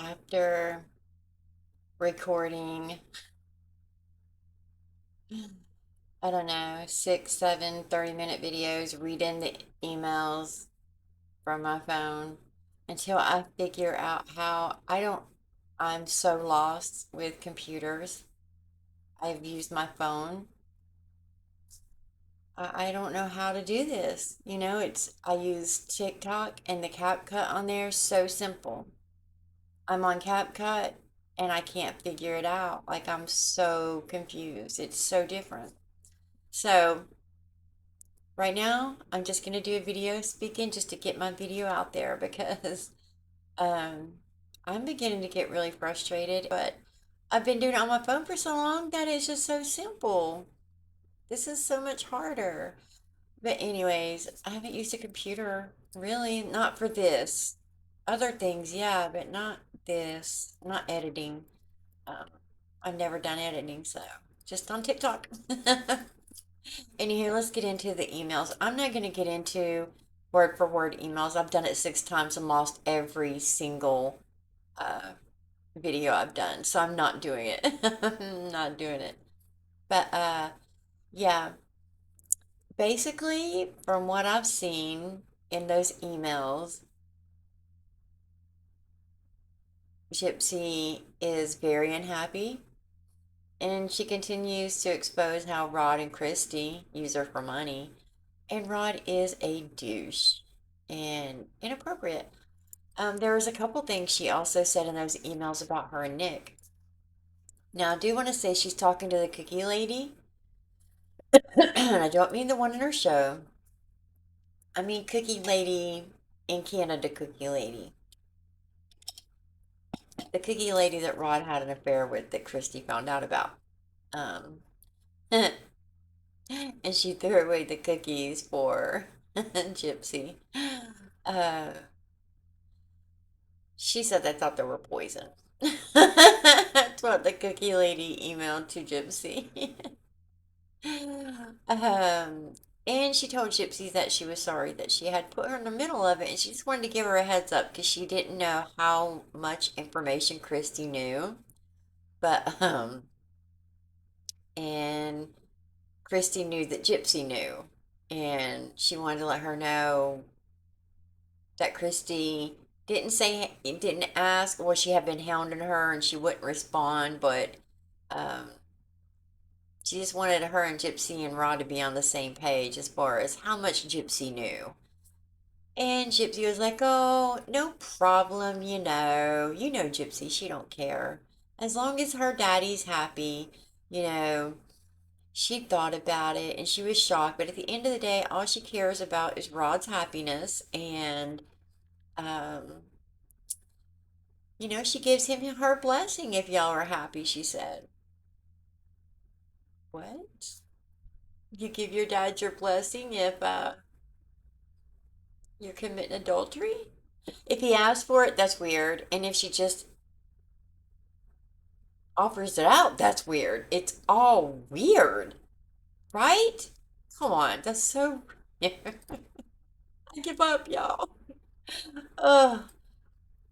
after recording, I don't know, 6, 7, 30-minute videos, reading the emails from my phone until I figure out how I'm so lost with computers. I've used my phone. I don't know how to do this. I use TikTok and the CapCut on there is so simple. I'm on CapCut and I can't figure it out. Like I'm so confused. It's so different. So right now I'm just gonna do a video speaking just to get my video out there because um I'm beginning to get really frustrated, but I've been doing it on my phone for so long that it's just so simple. This is so much harder. But anyways, I haven't used a computer really, not for this. Other things, yeah, but not this, not editing. Um, I've never done editing, so just on TikTok. Anywho, let's get into the emails. I'm not going to get into word for word emails. I've done it 6 times and lost every single uh, video I've done, so I'm not doing it. I'm not doing it. But yeah, basically, from what I've seen in those emails, Gypsy is very unhappy, and she continues to expose how Rod and Christy use her for money. And Rod is a douche and inappropriate. There was a couple things she also said in those emails about her and Nick. Now, I do want to say she's talking to the cookie lady. I don't mean the one in her show. I mean cookie lady in Canada, cookie lady. The cookie lady that Rod had an affair with that Christy found out about. Um, and she threw away the cookies for Gypsy. Uh, she said they thought they were poison. That's what the cookie lady emailed to Gypsy. Um, and she told Gypsy that she was sorry that she had put her in the middle of it, and she just wanted to give her a heads up because she didn't know how much information Christy knew. But and Christy knew that Gypsy knew, and she wanted to let her know that Christy didn't ask, or she had been hounding her and she wouldn't respond, but um, she just wanted her and Gypsy and Rod to be on the same page as far as how much Gypsy knew. And Gypsy was like, "Oh, no problem, Gypsy, she don't care. As long as her daddy's happy, you know, she thought about it and she was shocked, but at the end of the day, all she cares about is Rod's happiness and um, she gives him her blessing if y'all are happy," she said. What? You give your dad your blessing if you're committing adultery? If he asks for it, that's weird. And if she just offers it out, that's weird. It's all weird, right? Come on, that's so. I give up, y'all. Ugh.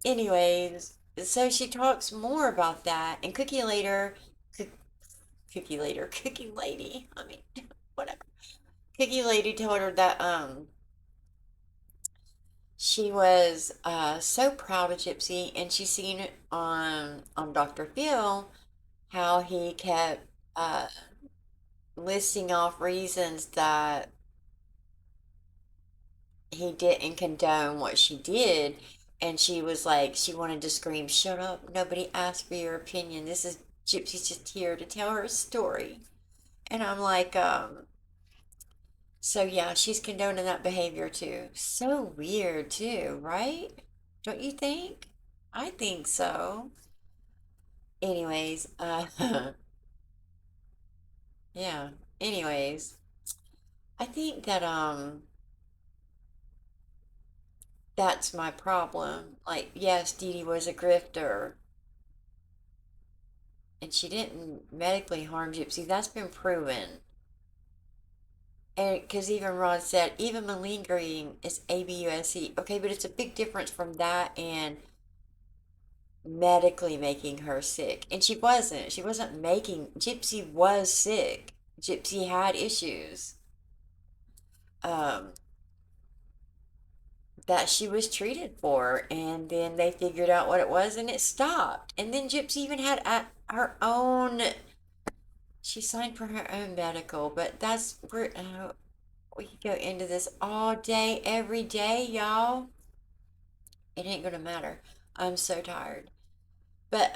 Anyways, so she talks more about that, and Cookie Lady. I mean, whatever. Cookie Lady told her that she was so proud of Gypsy, and she seen it on Dr. Phil how he kept uh, listing off reasons that he didn't condone what she did. And she was like, she wanted to scream, "Shut up. Nobody asked for your opinion. This is Gypsy's just here to tell her story." And I'm like, so yeah, she's condoning that behavior too. So weird too, right? Don't you think? I think so. Anyways, yeah. Anyways, I think that that's my problem. Like, yes, Dee Dee was a grifter, and she didn't medically harm Gypsy. That's been proven. And because even Rod said, even malingering is ABUSE. Okay, but it's a big difference from that and medically making her sick. And she wasn't. She wasn't making, Gypsy was sick. Gypsy had issues um, that she was treated for. And then they figured out what it was and it stopped. And then Gypsy even had her own, she signed for her own medical. But that's where we could go into this all day, every day, y'all. It ain't gonna matter. I'm so tired. But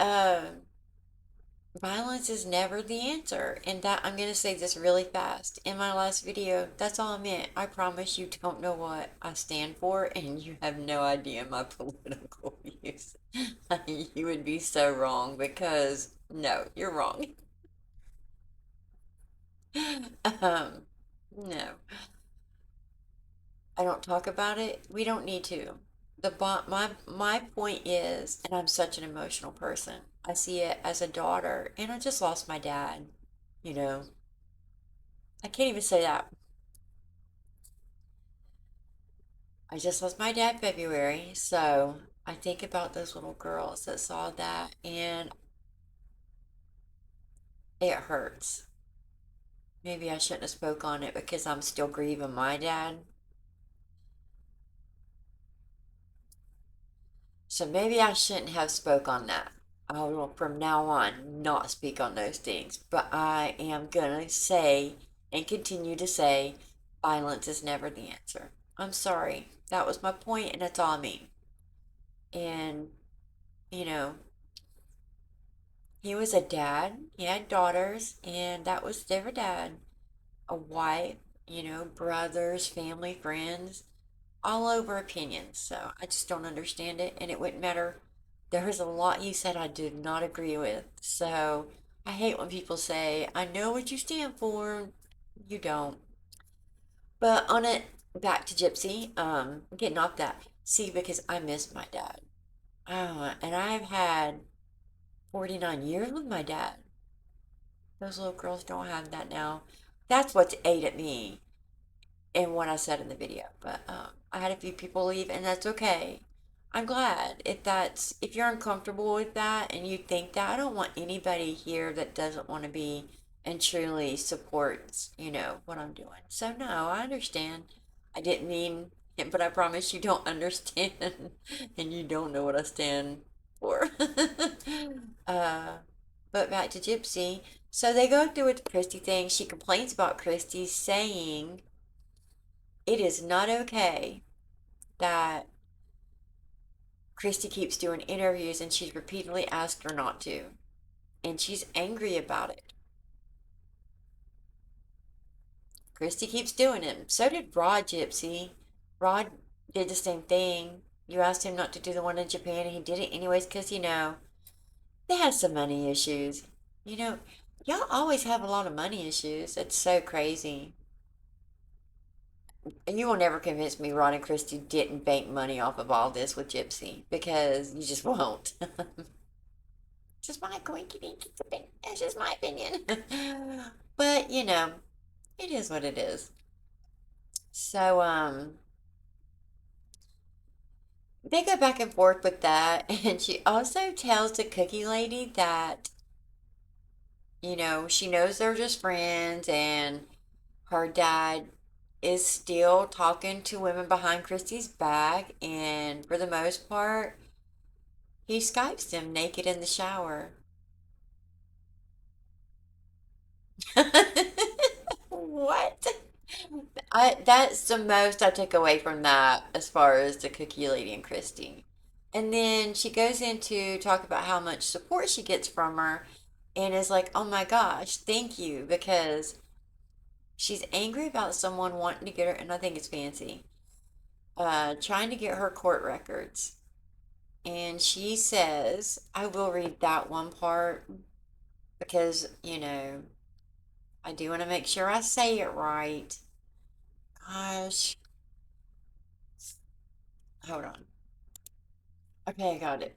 violence is never the answer. And that I'm going to say this really fast. In my last video, that's all I meant. I promise you don't know what I stand for, and you have no idea my political views. You would be so wrong because, no, you're wrong. No, I don't talk about it. We don't need to. My point is, and I'm such an emotional person. I see it as a daughter, and I just lost my dad. You know, I can't even say that. I just lost my dad February, so I think about those little girls that saw that, and it hurts. Maybe I shouldn't have spoke on it because I'm still grieving my dad. So maybe I shouldn't have spoke on that. I will from now on not speak on those things. But I am gonna say and continue to say violence is never the answer. I'm sorry. That was my point and that's all I mean. And you know, he was a dad, he had daughters, and that was their dad. A wife, brothers, family, friends, all over opinions. So I just don't understand it, and it wouldn't matter. There was a lot you said I did not agree with. So I hate when people say, I know what you stand for. You don't. But on it, back to Gypsy, getting off that. See, because I miss my dad. And I've had 49 years with my dad. Those little girls don't have that now. That's what's ate at me in what I said in the video. But I had a few people leave, and that's okay. I'm glad if you're uncomfortable with that and you think that. I don't want anybody here that doesn't want to be and truly supports, what I'm doing. So no, I understand. I didn't mean it, but I promise you don't understand and you don't know what I stand for. uh, but back to Gypsy. So they go through with the Christy thing. She complains about Christy saying it is not okay that Christy keeps doing interviews and she's repeatedly asked her not to. And she's angry about it. Christy keeps doing it. So did Rod, Gypsy. Rod did the same thing. You asked him not to do the one in Japan and he did it anyways because, they had some money issues. You know, y'all always have a lot of money issues. It's so crazy. And you will never convince me Ron and Christy didn't bank money off of all this with Gypsy because you just won't. Just my coincidence. It's just my opinion. But, it is what it is. So, they go back and forth with that. And she also tells the cookie lady that, she knows they're just friends and her dad is still talking to women behind Christy's back, and for the most part, he Skypes them naked in the shower. What? That's the most I took away from that as far as the cookie lady and Christy. And then she goes into talk about how much support she gets from her and is like, oh my gosh, thank you, because she's angry about someone wanting to get her, and I think it's fancy, trying to get her court records. And she says, I will read that one part because, I do want to make sure I say it right. Gosh, hold on. Okay, I got it.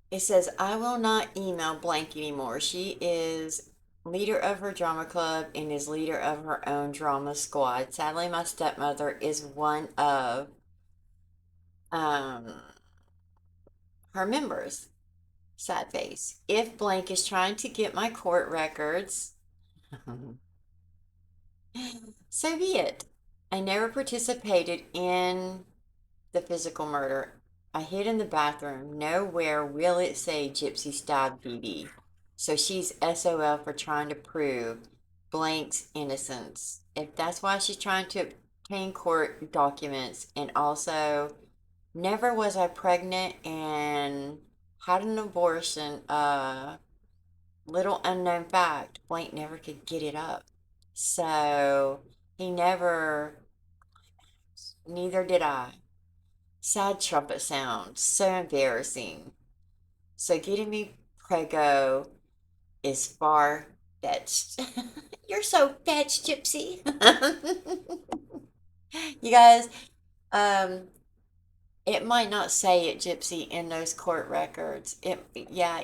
It says, I will not email blank anymore. She is leader of her drama club and is leader of her own drama squad. Sadly, my stepmother is one of um her members. Sad face. If blank is trying to get my court records, so be it. I never participated in the physical murder. I hid in the bathroom. Nowhere will it say Gypsy stabbed Dee. So she's SOL for trying to prove blank's innocence. If that's why she's trying to obtain court documents, and also never was I pregnant and had an abortion. Little unknown fact, Blank never could get it up. So he never, neither did I. Sad trumpet sound, so embarrassing. So getting me prego is far fetched. You're so fetched, Gypsy. You guys, um, it might not say it, Gypsy, in those court records. Yeah,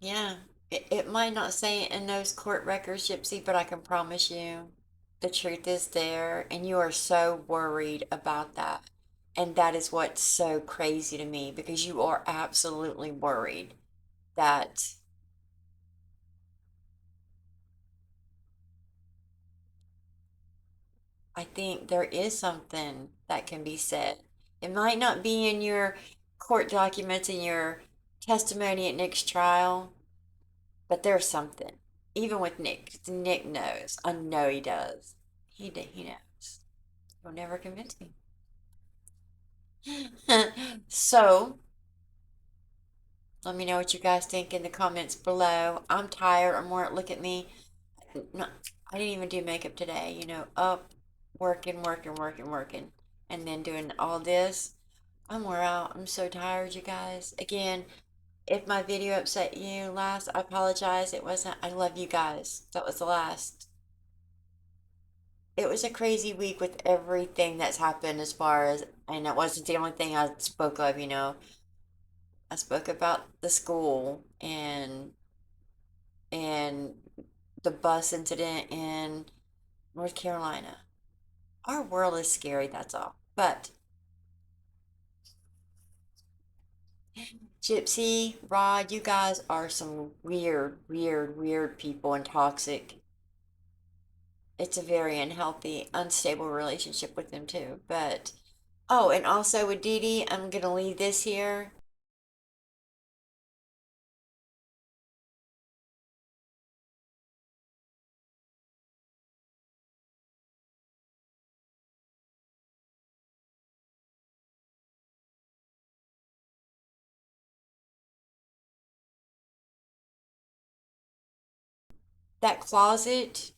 yeah. It might not say it in those court records, Gypsy, but I can promise you the truth is there, and you are so worried about that. And that is what's so crazy to me because you are absolutely worried that I think there is something that can be said. It might not be in your court documents and your testimony at Nick's trial, but there's something. Even with Nick, Nick knows. I know he does. He knows. He'll never convince me. So, let me know what you guys think in the comments below. I'm tired. I'm more look at me. No, I didn't even do makeup today. Up, working, working, working, working, and then doing all this. I'm wore out. I'm so tired, you guys. Again, if my video upset you last, I apologize. It wasn't. I love you guys. That was the last. It was a crazy week with everything that's happened as far as, and it wasn't the only thing I spoke of. I spoke about the school and the bus incident in North Carolina. Our world is scary, that's all. But Gypsy, Rod, you guys are some weird, weird, weird people and toxic. It's a very unhealthy, unstable relationship with them too. But oh, and also with Dee Dee, I'm gonna leave this here. That closet,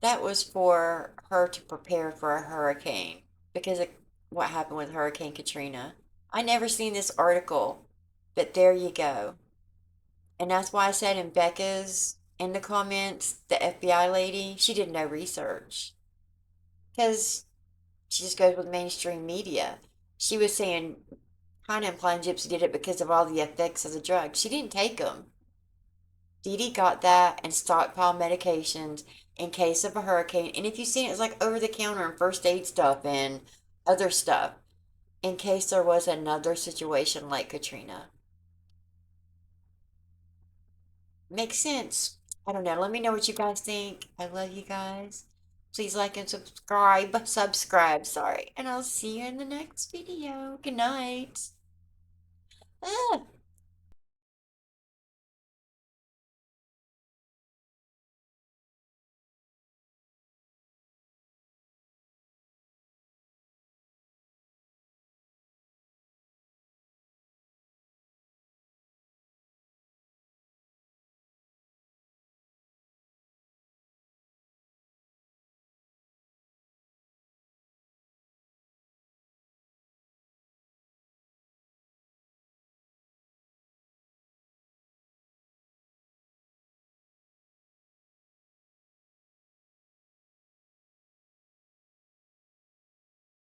that was for her to prepare for a hurricane because of what happened with Hurricane Katrina. I never seen this article, but there you go. And that's why I said in Becca's in the comments, the FBI lady, she did no research because she just goes with mainstream media. She was saying, kind of implying Gypsy did it because of all the effects of the drug. She didn't take them. Dee Dee got that and stockpiled medications in case of a hurricane. And if you've seen it, it's like over the counter and first aid stuff and other stuff in case there was another situation like Katrina. Makes sense. I don't know. Let me know what you guys think. I love you guys. Please like and subscribe. Subscribe, sorry. And I'll see you in the next video. Good night. Ah.